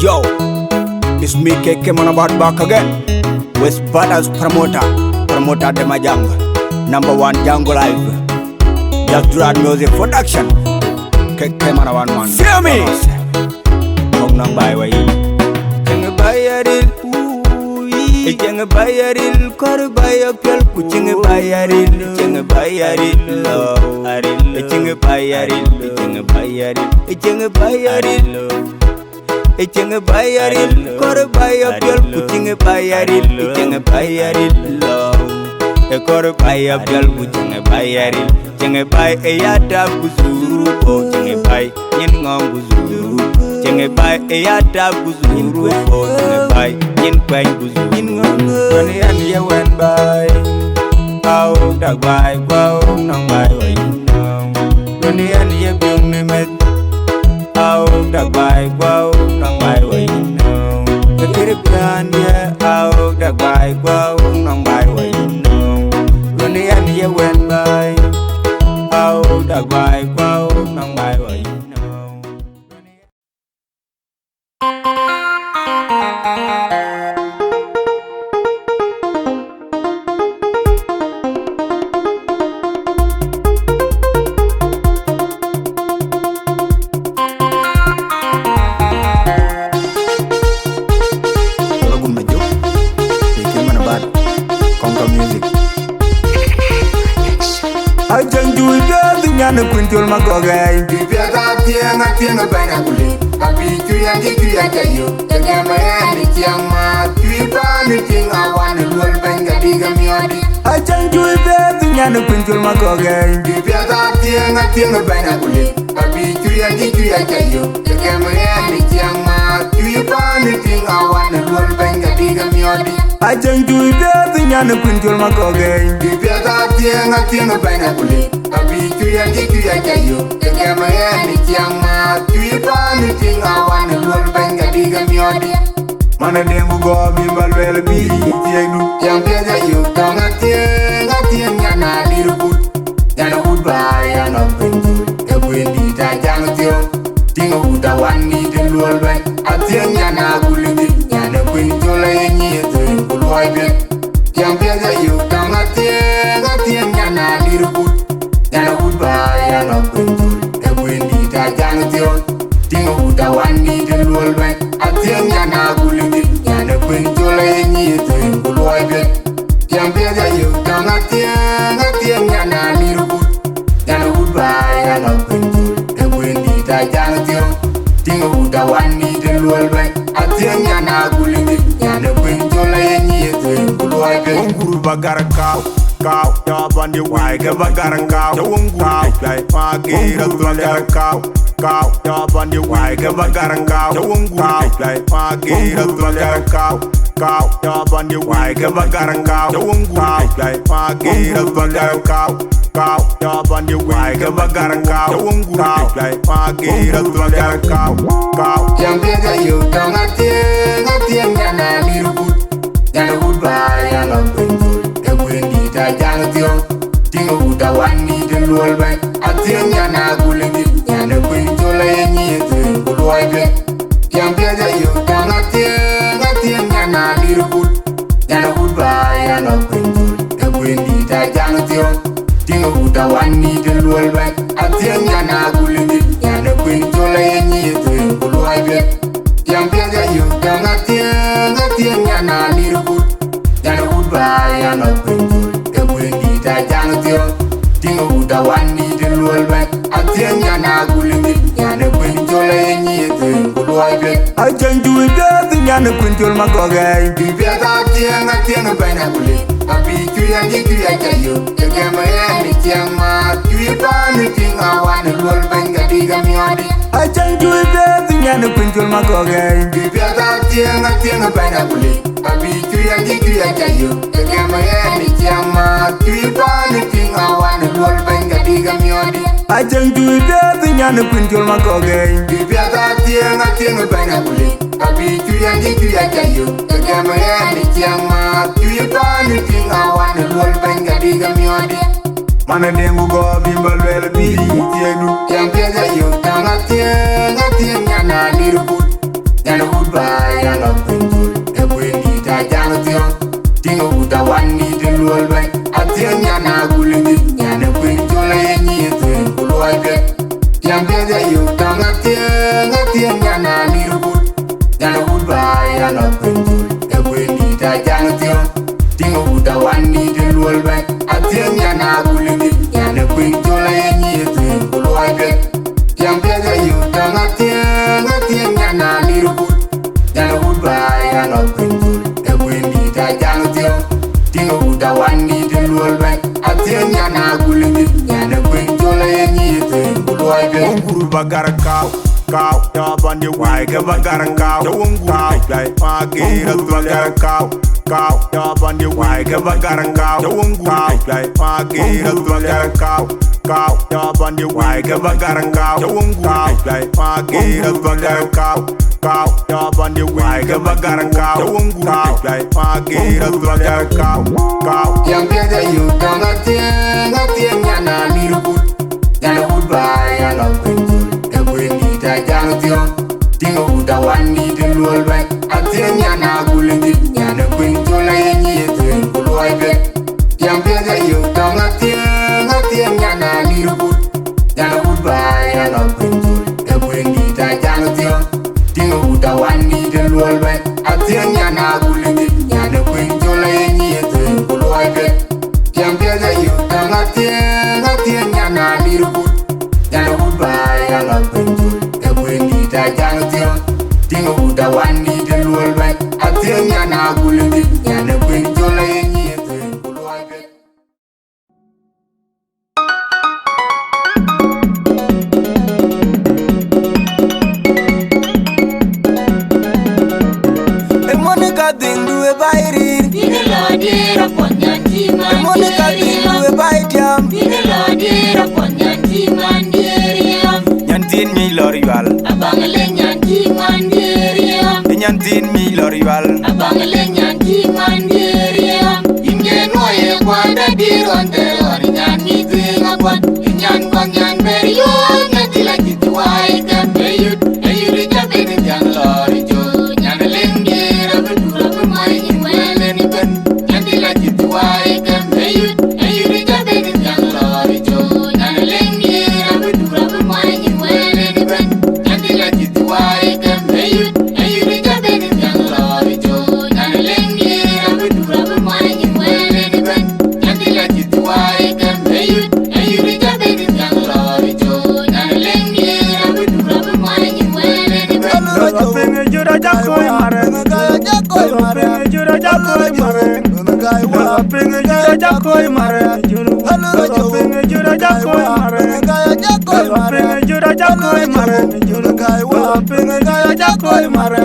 Yo, it's me KK Manabad back again. West Brothers promoter de Majang, #1 Django Live. Just Dread Music Production. KK Manaban man. Feel me? Hong nang bay way. Jeng bayaril, jeng bayaril, kor bayapel, kucing bayaril, jeng bayaril, jeng bayaril, jeng bayaril, jeng bayaril. Ijeng bayaril, kor bayapel, kucing bayaril, ijeng bayaril, kor bayapel, kucing bayaril, jeng bay eyada guzuru, oh jeng bay nyen ngong guzuru, jeng bay eyada guzuru, oh jeng bay nyen bay guzuru, nyen ngong ngone an yewen bay, au dak bay, au nang bay way nang, ngone an yebyung nemet. Au dak bay wow nang bay way no Ketirip yan ya au dak bay wow nang bay way no Runi an ya wen bay Au dak bay wow nang bay way no Nyana kuntul magogay Bibiata tianga bana kuli Abi kuya kayo Tagama yani tiama Tuipa ni tinga wana Lual benga diga miodi Ajang tuipa nyana kuntul magogay Bibiata tianga bana kuli Abi kuya kayo Tagama yani tiama Tuipa ni tinga wana Lual benga diga miodi Ajang tuipa nyana kuntul magogay Bibiata tianga bana kuli Abi kuya kayo Tagama yani tiama Tuipa ni tinga wana Lual benga diga miodi Mana dengu go bimbal wel bi tienu Yang biasa yo tanga tieng yana dirukut Yana udba yana penjul Kebwendi ta jang tiong Tinga uda wani de lual ben Atieng yana gulindi Yana penjul yenyi eto Kuluai bet Yang biasa yo tanga tieng yana dirukut Yana udba yana penjul Kebwendi ta jang tiong Tinga uda wani de lual ben Atieng yana gulindi Yana penjul yenyi eto Kuluai bet Yang biasa yo tanga tieng yana dirukut Yana udba yana penjul Kebwendi ta jang tiong Tinga uda wani de lual ben Atieng yana gulindi Yana penjul yenyi eto Kuluai bet Onguru bagara kau ya bandi wai ke bagara kau kau play pagi bagara kau ya bandi wai ke bagara kau play pagi bagara kau ya bandi wai ke bagara kau play pagi bagara kau ya bandi wai ke bagara kau play pagi bagara kau yang biasa yo ngatieng yana dirukut yana goodbye yana penjul Kebwendi ta jang tiong Tinga uda wani de lual ben Atieng yana gulindi Yana penjul yenyi eto Kuluai bet Yang biasa yo ngatieng yana dirukut Yana goodbye yana penjul Kebwendi ta jang tiong Tinga uda wani de lual ben Atieng yana gulindi Yana penjul yenyi eto Kuluai bet Yang biasa yo ngatieng yana dirukut Yana goodbye yana penjul Kebwendi ta jang tiong Tinga uda wani de lual ben Atieng yana gulindi Yana penjul yenyi eto Kuluai bet Ajang juwe beti yana penjul magogay Bibiata tianga bana kuli Abi kuya kayo Tagama yani tiama Tuipa ni tinga wana Lual benga diga miodi Ajang juwe beti yana penjul magogay Bibiata tianga bana kuli Abi kuya kayo Tagama yani tiama Tuipa ni tinga wana Lual benga diga miodi Ajang juwe beti yana penjul magogay Bibiata tianga bana kuli Abi kuya kayo Tagama yani tiama Tuipa ni tinga wana Lual benga diga miodi Mana dengu go bimbal wel bi tienu Yang biasa yo tanga tieng yana dirukut Yana udba ya la pintul e kwendi ta jang tion tingo buta wani de luol bay atien nyana gulindi nyana pintul e nyi tuen kuloi de yambe de yu tanga tien nyana lirubut nyana bud bay ya la pintul e kwendi ta jang tion tingo buta wani de luol bay atien nyana gulindi nyana pintul e nyi tuen kuloi de yambe de yu tanga tien nyana lirubut nyana bud bay ya la pintul e kwendi ta jang tion tingo buta wani de luol bay atien nyana gulindi nyana pintul e nyi tuen kuloi de Unguru bagar kau ya bande wai ke bagar kau ya unguru kai magira bagar kau ya bande wai ke bagar kau ya unguru kai magira bagar kau ya bande wai ke bagar kau ya unguru kai magira bagar kau ya bande wai ke bagar kau ya unguru kai magira bagar kau yang beda yu tanga tien nyana lirubut nyana bud bay ya la pintul e kwendi ta jang tion tingo buta wani de luol bay atien nyana gulindi nyana pintul e nyi tuen kuloi de yang beda yu tanga tien nyana lirubut nyana bud bay ya la pintul e kwendi ta jang tion tingo buta wani de luol bay atien nyana gulindi nyana pintul e nyi tuen kuloi de yang beda yu tanga tien nyana lirubut nyana bud bay ya la pintul e kwendi ta jang tion tingo buta wani de luol bay atien nyana gulindi nyana pintul e nyi tuen kuloi de Monica dindu e bairi Bine lodira ponyanti Monica dindu e baitiam Bine lodira ponyanti mandiriam nyantin mi loriwal Abangale nyanti mandiriam nyantin mi loriwal Abangale nyanti mandiriam Inge noye kwanda diron teror nyanyi tinga kwan Inyan kwan nyan beriyo nyanti la kituwai kambeyut Eyuri jabini jang lori jo Nyana lengira bedura bermain inwele ni ben Nyanti la kituwai kambeyut Eyuri jabini jang lori jo Nyana lengira bedura bermain inwele ni ben Nyanti la kituwai kambeyut Eyuri jabini jang lori jo Nyana lengira bedura bermain inwele ni ben Nyanti la kituwai kambeyut Eyuri jabini jang lori jo Nyana lengira bedura bermain inwele ni ben Pinga jura jakoi mare Gaya jakoi mare Pinga jura jakoi mare Gaya Pinga jura jakoi mare Pinga jura jakoi mare Gaya jakoi mare Pinga jura jakoi mare Pinga jura jakoi mare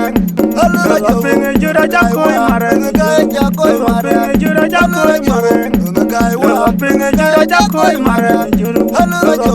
Pinga jura jakoi mare Gaya jakoi mare Pinga jura jakoi mare Pinga jura jakoi mare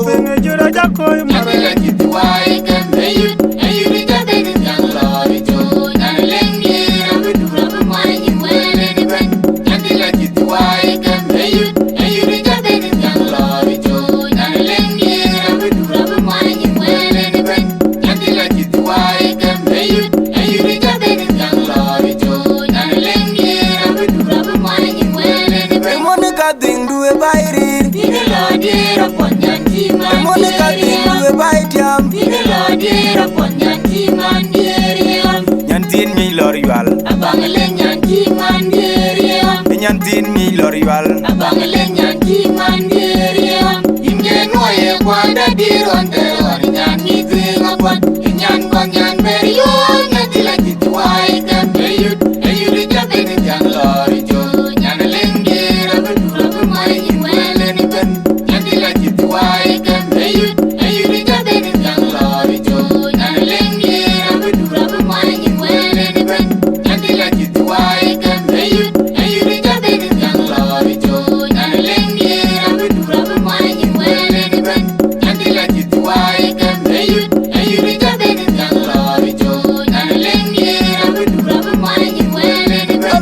Pinga jura jakoi Nyana mare la kituwai kambeyut Eyuri jabini jang lori jo Nyana lengira bedura bermain inwele ni ben Nyana la kituwai kambeyut Eyuri jabini jang lori jo Nyana lengira bedura bermain inwele ni ben Nyana la kituwai kambeyut Eyuri jabini jang lori jo Nyana lengira bedura bermain inwele ni ben Monica dindu e bairi Bine lodira ponyanti Monica dindu mandiriam e baitiam Bine lodira ponyanti mandiriam nyantin mi loriwal Abangale nyanti mandiriam nyantin mi loriwal Abangale nyanti mandiriam Inge noye kwanda diron teror nyanyi tinga kwan Inyan kwan nyan beriyo nyanti la kituwai kambeyut Eyuri jabini jang lori jo Nyana lengira bedura bermain inwele ni ben Nyanti la kituwai kambeyut Eyuri jabini jang lori jo Nyana lengira bedura bermain inwele ni ben Nyanti la kituwai kambeyut Eyuri jabini jang lori jo Nyana lengira bedura bermain inwele ni ben Nyanti la kituwai kambeyut Eyuri jabini jang lori jo Nyana lengira bedura bermain inwele ni ben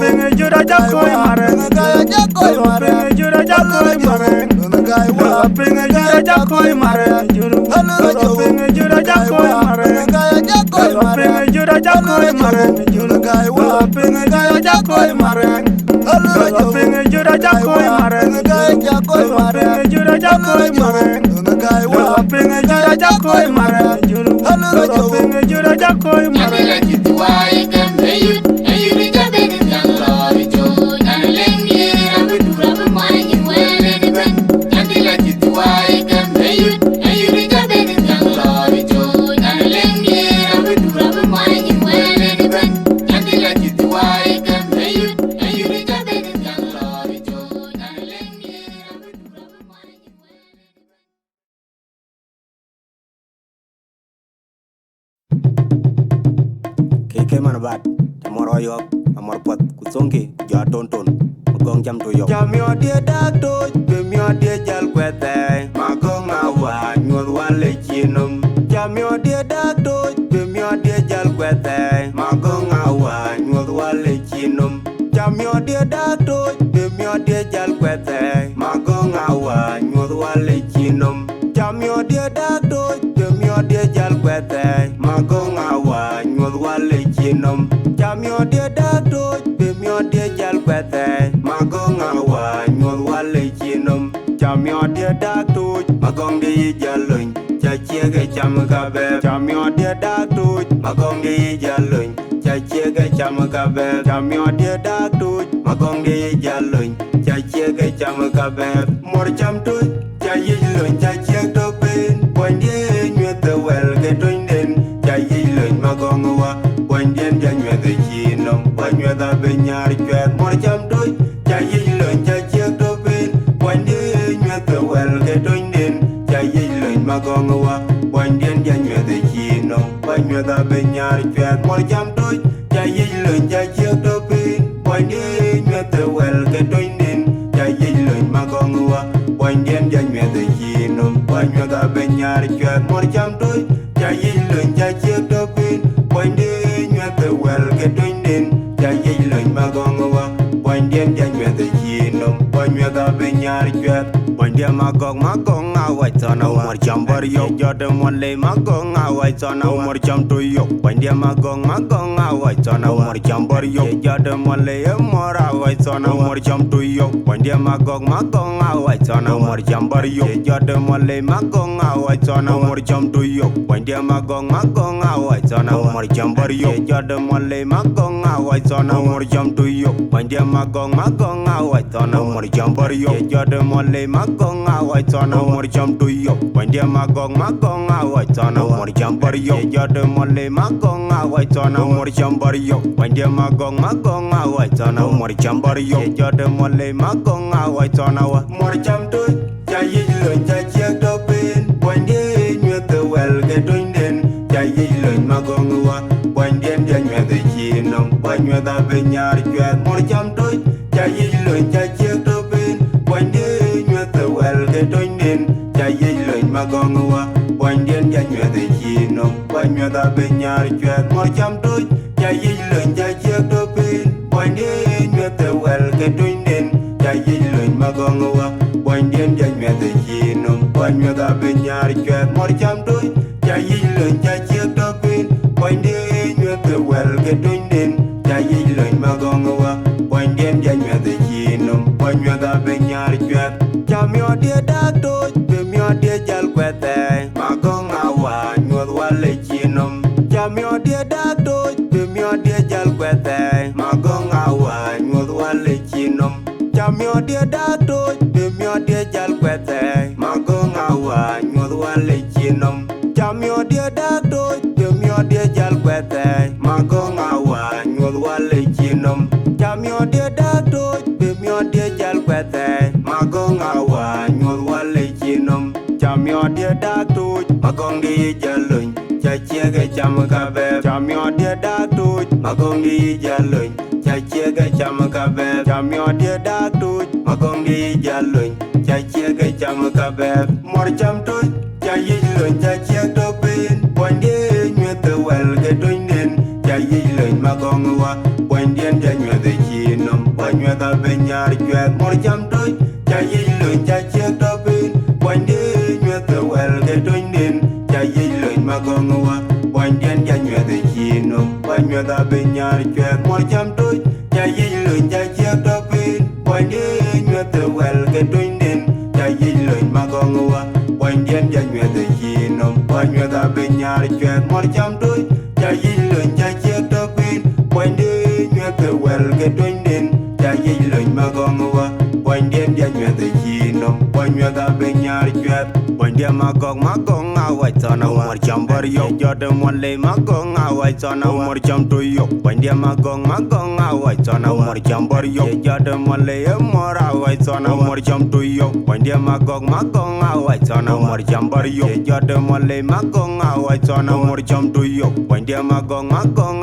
Pinga jura jakoi mare Gaya jakoi mare Pinga jura jakoi mare Pinga jura jakoi mare Pinga jura jakoi mare Gaya jakoi mare Pinga jura Jakoi maren, jula gai wa pinga gai jakoi maren. Hello pinga jura jakoi maren, gai jakoi maren, jura jakoi maren. Gai wa pinga jura jakoi maren, hello pinga jura jakoi maren. Nyandila jitu wae kan eyut eyut jabe ni nyanglo jo nyalengi rabu rabu mani wele ni ben. Nyandila jitu wae kan eyut eyut jabe ni nyanglo jo nyalengi rabu rabu mani wele ni ben. Nyandila jitu wae kan eyut eyut jabe ni nyanglo jo nyalengi rabu rabu mani wele ni ben. Keke man bat moro yok amor pot kusonge ja tonton gong jam to yok Jam yo dia dak to, bem yo dia jal kwete. Magong awa nyol wale chinum. Jam yo dia dak to, bem yo dia jal kwete. Magong awa nyol wale chinum. Jam yo dia dak to, bem yo dia jal kwete. Magong awa nyol wale chinum. Jam yo dia dak to, bem yo dia jal kwete. Magong awa nyol wale chinum. Jam yo dia dak to, bem yo dia jal kwete. Magong awa nyol wale chinum. Jam yo dia dak to, magong dia jalun. Cha chiege cham kabe. Jam yo dia dak to, magong dia jalun. Cha chiege cham kabe. Jam yo dia dak to, magong dia jalun. Cha chiege cham kabe. Mor cham to, cha yilun cha chieg to pin. Boy dia nyuet the well ke tunden. Cha yilun magong wa. Boy dia nyuet the chinum. Boy nyuet the benyar kwet. Mor cham to, cha yilun cha chieg to pin. Boy dia nyuet the well ke tunden. Cha yilun magong wa. Boy dia nyuet the chinum. Boy nyuet the benyar kwet. Mor cham to, cha yilun cha chieg to pin. Boy dia nyuet the well ke tunden. Cha yilun magong wa. Boy dia nyuet the chinum. Boy nyuet the benyar kwet. Mor cham to, cha yilun cha chieg to pin. Boy dia nyuet the well ke tunden. Cha yilun magong wa. Boy dia nyuet the chinum. Boy nyuet the benyar kwet. Boy dia magong awai sana umar jam bar yok. Jode monle magong awai sana umar jam to yok. Boy dia magong awai sana umar jam bar yok. Jode monle umar awai sana umar jam to yok. Boy dia magong awai sana umar jam bar yok. Jode monle magong awai sana umar jam to yok. Boy dia magong awai sana umar jam bar yok. Jode monle magong awai sana umar jam to yok. Boy dia magong awai sana umar jam bar yok. Jode monle magong awai sana umar jam to yok. Boy dia magong awai sana umar jam bar yok. Jode monle magong awai sana umar jam bar yok. Boy dia magong awai sana umar jam bar yok. Jode monle magong awai sana wa umar jam to cha yilun cha chieg to pin. Boy dia nyuet the well ke tunden. Cha yilun magong wa. Boy dia nyuet the chinum. Boy nyuet the benyar kwet. Umar jam to cha yilun cha chieg to pin. Boy dia nyuet the well ke tunden. Cha yilun magong wa. Boy dia nyuet the chinum. Boy nyuet the benyar kwet. Umar jam to cha yilun cha chieg to pin. Boy dia nyuet the well ke tunden. Cha yilun magong wa. Boy dia nyuet the chinum. Boy nyuet the benyar kwet. Umar jam to cha yilun cha chieg to pin. Boy dia nyuet the well ke tunden. Cha yilun magong wa. Boy dia nyuet the chinum. Boy nyuet the benyar kwet. Jam yo dia dak to, bem yo dia jal kwete. Magong awa nyuet wale chinum. Jam yo dia dak to, bem yo dia jal kwete. Magong awa nyuet wale chinum. Jam yo dia dak to, bem yo dia jal kwete. Magong awa nyuet wale chinum. Jam yo dia dak to, bem yo dia jal kwete. Magong awa nyuet wale chinum. Jam yo dia dak to, bem yo dia jal kwete. Magong awa nyuet wale chinum. Jam yo dia dak to, magong dia jalun. Cha chiege cham kabe. Jam yo dia dak to, magong dia jalun. Cha chiege cham kabe. Jam yo dia dak to, magong dia jalun. Cha chiege cham kabe. Mor cham to, cha yilun cha chieg to pin. Boy dia nyuet the well ke tunden. Cha yilun magong wa. Boy dia nyuet the chinum. Boy nyuet the benyar kwet. Mor cham to, cha yilun cha chieg to pin. Boy dia nyuet the well ke tunden. Cha yilun magong wa. Boy dia nyuet the Kino, when you're the Binyar, Jack, more jump to Jayilun, Jajak Topin, when you're the well get doing in Jayilun, Magongua, when you're the Kino, when you're the Binyar, Jack, more jump to Jayilun, Jajak Topin, when you're the well get doing in Jayilun, Magongua, when you're the Kino, when you're the Binyar, Jack. When dia magong awai sana umur jam bariyo Jordan wale magong awai sana umur jam tuyo When dia magong awai sana umur jam bariyo Jordan wale umur awai sana umur jam tuyo When dia magong awai sana umur jam bariyo Jordan wale magong awai sana umur jam tuyo When dia magong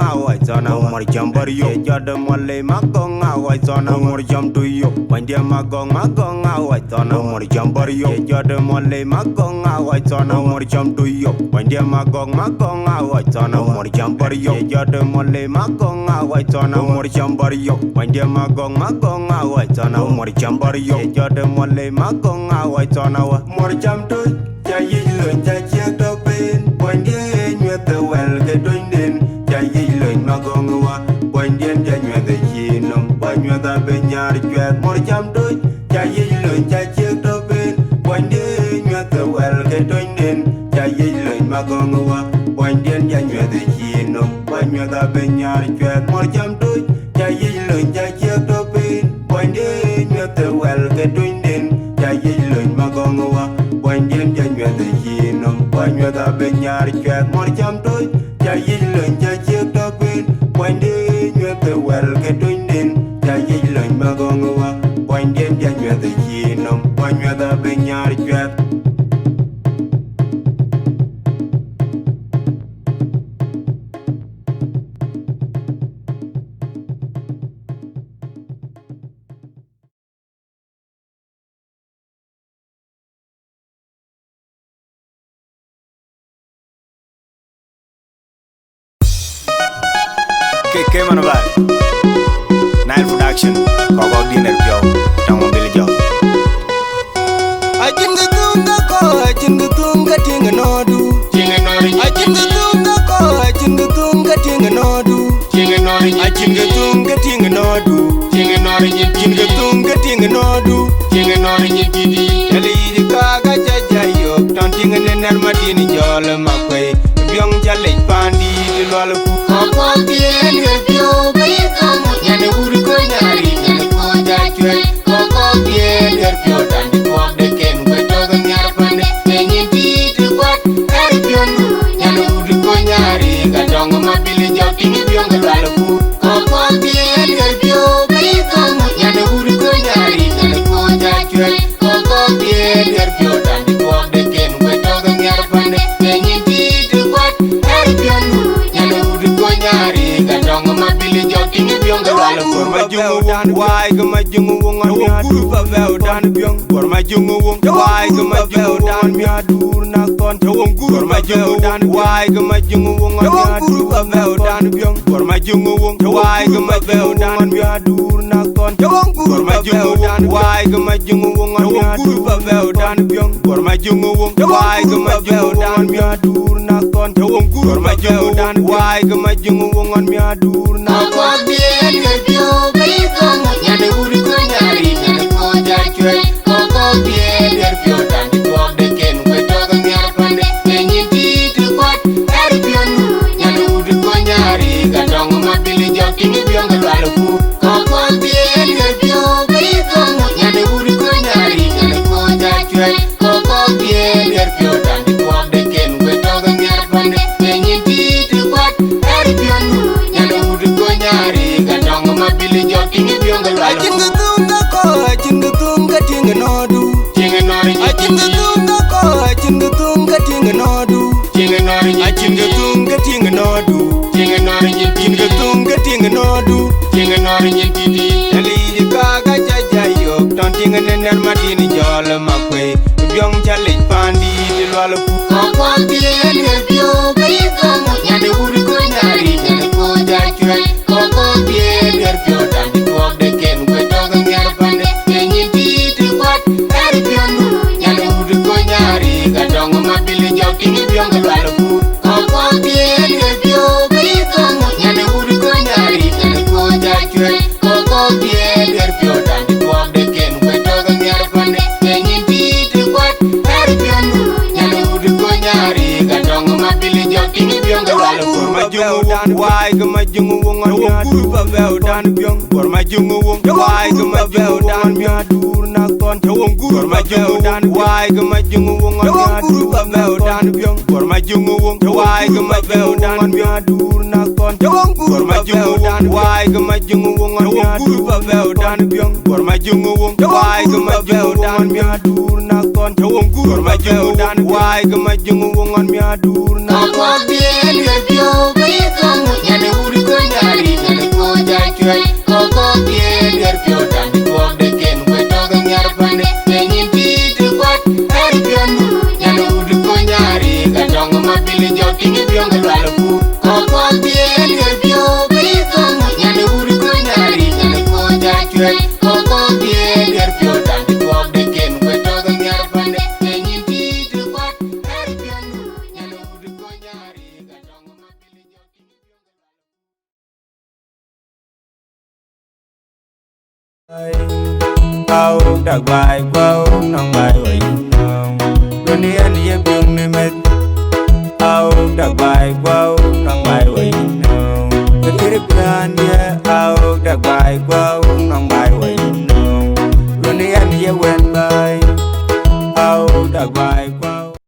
awai sana umur jam bariyo Jordan wale magong awai sana umur jam tuyo When dia magong awai sana umur jam bariyo Jordan wale magong awai sana umur jam tuyo When dia magong awai sana umur jam bariyo Jordan wale magong awai sana umur jam bariyo When dia magong awai sana umur jam bariyo Jordan wale magong awai sana umur jam tuyo Jayilun jajak topin When dia nyuat the well get doing din Jayilun magong awa When dia nyuat the kinum When nyuat the benyar juat umur jam tuyo Jayilun jajak topin When dia nyuat the well get doing din Jayilun magong awa When dia nyuat the kinum When nyuat the benyar juat umur jam tuyo Jayilun jajak topin When dia nyuat the well get doing din Jayilun magong awa When dia nyuat the kinum When nyuat the benyar juat umur jam tuyo Jayilun jajak topin When dia nyuat the well get doing din Jayilun magong awa When dia nyuat the kinum When nyuat the benyar juat Ke mana ba Nile production Koko dinner pio Tang mobil jo Ajin gutunga ko ajin gutunga tinga nodu Tinga nori Ajin gutunga ko ajin gutunga tinga nodu Tinga nori Ajin gutunga tinga nodu Tinga nori Ajin gutunga tinga nodu Tinga nori nyitidi Yali di kaga jajayo Tan tinga nenar madini jole makwe Biong jale pandi di lwala ku Koko bien herpio bayi kamu Nyane uri ko nyari Nyane ko jajwe Koko bien herpio Tandi kuak deken Kwe toga nyar pande Kenyin titi kwat Herpio nu Nyane uri ko nyari Kadonga mabili jau Tingi biong kalwala ku Koko bien herpio bayi kamu Nyane uri ko nyari Nyane ko jajwe Koko bien herpio Tandi kuak deken Kwe toga nyar pande Kenyin titi kwat Herpio nu Nyane uri ko nyari Kadonga mabili jau Tingi biong kalwala ku Gorma jungu dan wai gama jungu wongan mi adur pa veo dan biong Gorma jungu wong wai gama jungu dan mi adur na kon Jawong guru Gorma jungu dan wai gama jungu wongan mi adur pa veo dan biong Gorma jungu wong wai gama veo dan mi adur na kon Jawong guru Gorma jungu dan wai gama jungu wongan mi adur pa veo dan biong Gorma jungu wong wai gama veo dan mi adur na kon Jawong guru Gorma jungu dan wai gama jungu wongan mi adur na Koko bien herpio bayi kamu Nyane uri ko nyari Nyane ko jajwe Koko bien herpio Tandi kuak deken Kwe toga nyar pande Kenyin titi kwat Herpio nu Nyane uri ko nyari Kadonga mabili jau Tingi biong kalwala ku Koko bien herpio bayi kamu Nyane uri ko nyari Nyane ko jajwe Koko bien herpio Tandi kuak deken Kwe toga nyar pande Kenyin titi kwat Herpio nu Nyane uri ko nyari Kadonga mabili jau Tingi biong kalwala Ajin ku gutunga ko ajin gutunga tinga nodu Tinga nori Ajin gutunga ko ajin gutunga tinga nodu Tinga nori Ajin gutunga tinga nodu Tinga nori Ajin nyitidi gutunga tinga nodu Tinga nori nyitidi Yali di kaga jajayo Tan tinga nenar madini jole makwe Biong jale pandi di lwala ku Koko bien herpio bayi kamu Nyane uri ko nyari Nyane ko jajwe Koko bien herpio Tandi kuak deken Kwe toga nyar pande Kenyin titi kwat Herpio nu Nyane uri ko nyari Kadonga mabili jau Tingi biong kalwala ku Koko bien herpio bayi jungu dan wai ga ma jungu wong on ya dur pa bel dan byong gor ma jungu wong wai ga ma bel dan ya dur na kon te wong gor ma jungu dan wai ga ma jungu wong on ya dur pa bel dan byong gor ma jungu wong wai ga ma bel dan ya dur na kon te wong gor ma jungu dan wai ga ma jungu wong on ya dur pa bel dan byong gor ma jungu wong wai ga ma bel dan ya dur na kon te wong gor ma jungu dan wai ga ma jungu wong on ya dur na Kwa bien nervio Bayi kamu nyane uri konyari Nyane koja cuy Koko bien nervio Dan dituak deken Kwe toga nyar pande Nyenyin pitu kwat Hari piondu Nyane uri konyari Kacong mabili jau tinggi piong kelwala fu Koko bien nervio Bayi kamu nyane uri konyari Nyane koja cuy Koko bien nervio Dan dituak deken Kwe toga nyar pande Nyenyin pitu kwat Hari piondu Nyane uri konyari Kacong mabili jau tinggi piong Kau dak bai kau nang bai wai nang dunia